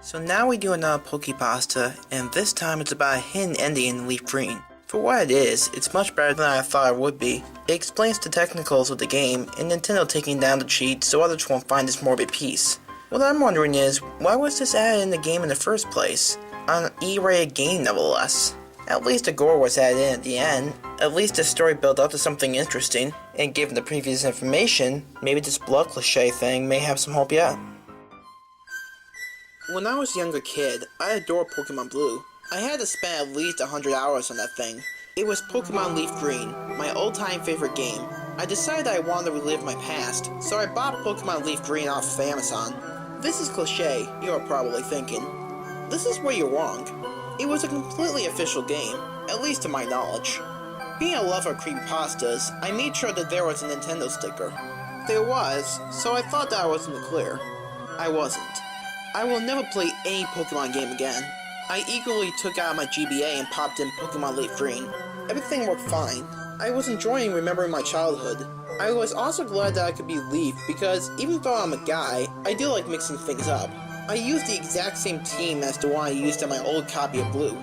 So now we do another Pokepasta, and this time it's about a hidden ending in Leaf Green. For what it is, it's much better than I thought it would be. It explains the technicals of the game, and Nintendo taking down the cheat so others won't find this morbid piece. What I'm wondering is, why was this added in the game in the first place? On an E-rated game nevertheless. At least a gore was added in at the end. At least the story built up to something interesting, and given the previous information, maybe this blood cliché thing may have some hope yet. When I was a younger kid, I adored Pokemon Blue. I had to spend at least 100 hours on that thing. It was Pokemon Leaf Green, my old-time favorite game. I decided I wanted to relive my past, so I bought Pokemon Leaf Green off of Amazon. This is cliché, you're probably thinking. This is where you're wrong. It was a completely official game, at least to my knowledge. Being a lover of creepypastas, I made sure that there was a Nintendo sticker. There was, so I thought that I was in the clear. I wasn't. I will never play any Pokemon game again. I eagerly took out my GBA and popped in Pokemon Leaf Green. Everything worked fine. I was enjoying remembering my childhood. I was also glad that I could be Leaf because even though I'm a guy, I do like mixing things up. I used the exact same team as the one I used on my old copy of Blue.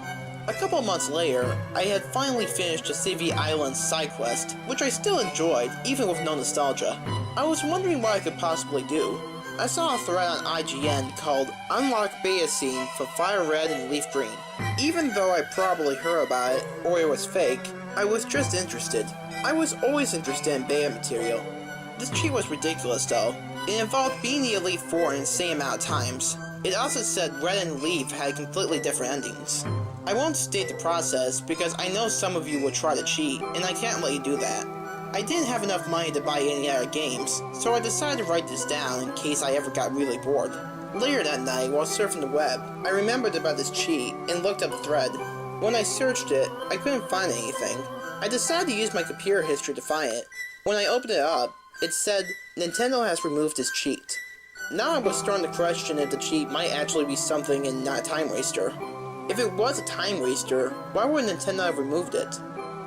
A couple of months later, I had finally finished the Civvy Islands side quest, which I still enjoyed, even with no nostalgia. I was wondering what I could possibly do. I saw a thread on IGN called Unlock Beta Scene for Fire Red and Leaf Green. Even though I probably heard about it, or it was fake, I was just interested. I was always interested in beta material. This cheat was ridiculous though. It involved being the Elite Four an insane amount of times. It also said Red and Leaf had completely different endings. I won't state the process because I know some of you will try to cheat, and I can't let you do that. I didn't have enough money to buy any other games, so I decided to write this down in case I ever got really bored. Later that night, while surfing the web, I remembered about this cheat and looked up the thread. When I searched it, I couldn't find anything. I decided to use my computer history to find it. When I opened it up, it said, Nintendo has removed this cheat. Now I was starting to question if the cheat might actually be something and not a time waster. If it was a time waster, why would Nintendo have removed it?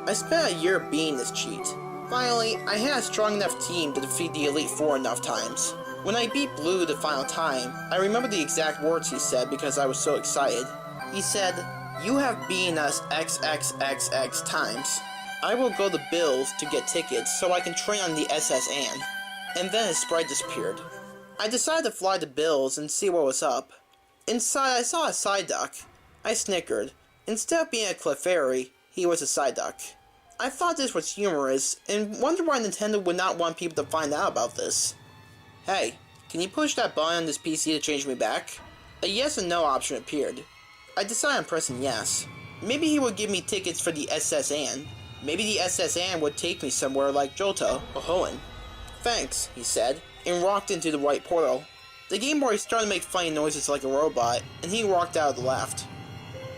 I spent a year beating this cheat. Finally, I had a strong enough team to defeat the Elite Four enough times. When I beat Blue the final time, I remember the exact words he said because I was so excited. He said, "You have beaten us XXXX times. I will go to Bill's to get tickets so I can train on the SS Anne." And then his sprite disappeared. I decided to fly to Bill's and see what was up. Inside, I saw a Psyduck. I snickered. Instead of being a Clefairy, he was a Psyduck. I thought this was humorous, and wondered why Nintendo would not want people to find out about this. Hey, can you push that button on this PC to change me back? A yes and no option appeared. I decided on pressing yes. Maybe he would give me tickets for the SS Anne. Maybe the SS Anne would take me somewhere like Johto or Hoenn. Thanks, he said, and walked into the white portal. The Gameboy started to make funny noises like a robot, and he walked out of the left.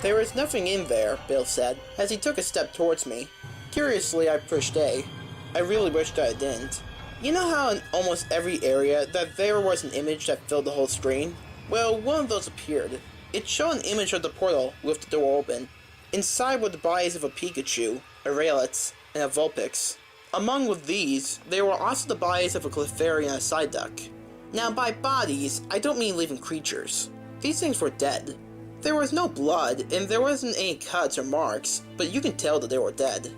There is nothing in there, Bill said, as he took a step towards me. Curiously, I pushed A. I really wished I didn't. You know how in almost every area that there was an image that filled the whole screen? Well, one of those appeared. It showed an image of the portal with the door open. Inside were the bodies of a Pikachu, a Rayleigh, and a Vulpix. Among with these, there were also the bodies of a Clefairy and a Psyduck. Now by bodies, I don't mean living creatures. These things were dead. There was no blood, and there wasn't any cuts or marks, but you can tell that they were dead.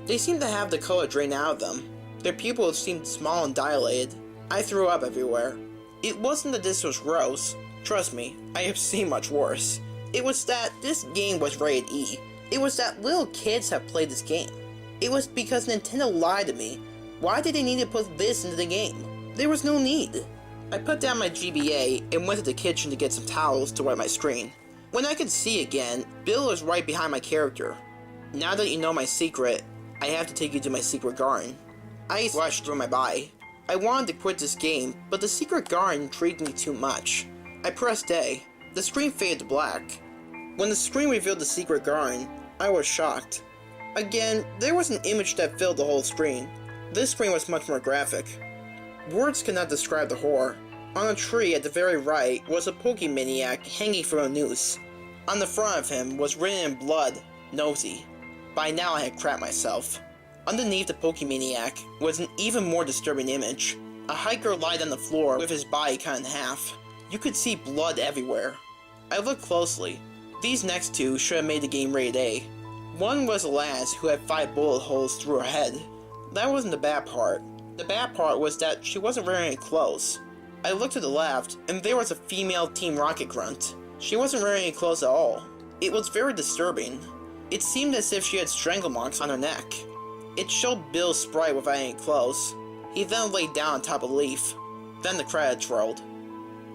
They seemed to have the color drain out of them. Their pupils seemed small and dilated. I threw up everywhere. It wasn't that this was gross. Trust me, I have seen much worse. It was that this game was rated E. It was that little kids have played this game. It was because Nintendo lied to me. Why did they need to put this into the game? There was no need. I put down my GBA and went to the kitchen to get some towels to wipe my screen. When I could see again, Bill was right behind my character. Now that you know my secret, I have to take you to my secret garden. Ice rushed through my body. I wanted to quit this game, but the secret garden intrigued me too much. I pressed A. The screen faded to black. When the screen revealed the secret garden, I was shocked. Again, there was an image that filled the whole screen. This screen was much more graphic. Words cannot describe the horror. On a tree at the very right was a Pokemaniac hanging from a noose. On the front of him was written in blood, Nosy. By now I had crapped myself. Underneath the Pokemaniac was an even more disturbing image. A hiker lied on the floor with his body cut in half. You could see blood everywhere. I looked closely. These next two should have made the game rated A. One was a lass who had 5 bullet holes through her head. That wasn't the bad part. The bad part was that she wasn't wearing any clothes. I looked to the left, and there was a female Team Rocket grunt. She wasn't wearing any clothes at all. It was very disturbing. It seemed as if she had strangle marks on her neck. It showed Bill's sprite without any clothes. He then laid down on top of the leaf. Then the credits rolled.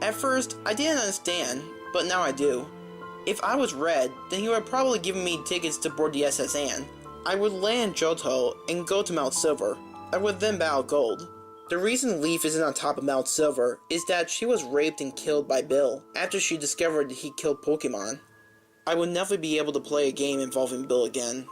At first, I didn't understand, but now I do. If I was Red, then he would probably give me tickets to board the SS Anne. I would land Johto and go to Mount Silver. I would then battle Gold. The reason Leaf isn't on top of Mount Silver is that she was raped and killed by Bill after she discovered he killed Pokemon. I would never be able to play a game involving Bill again.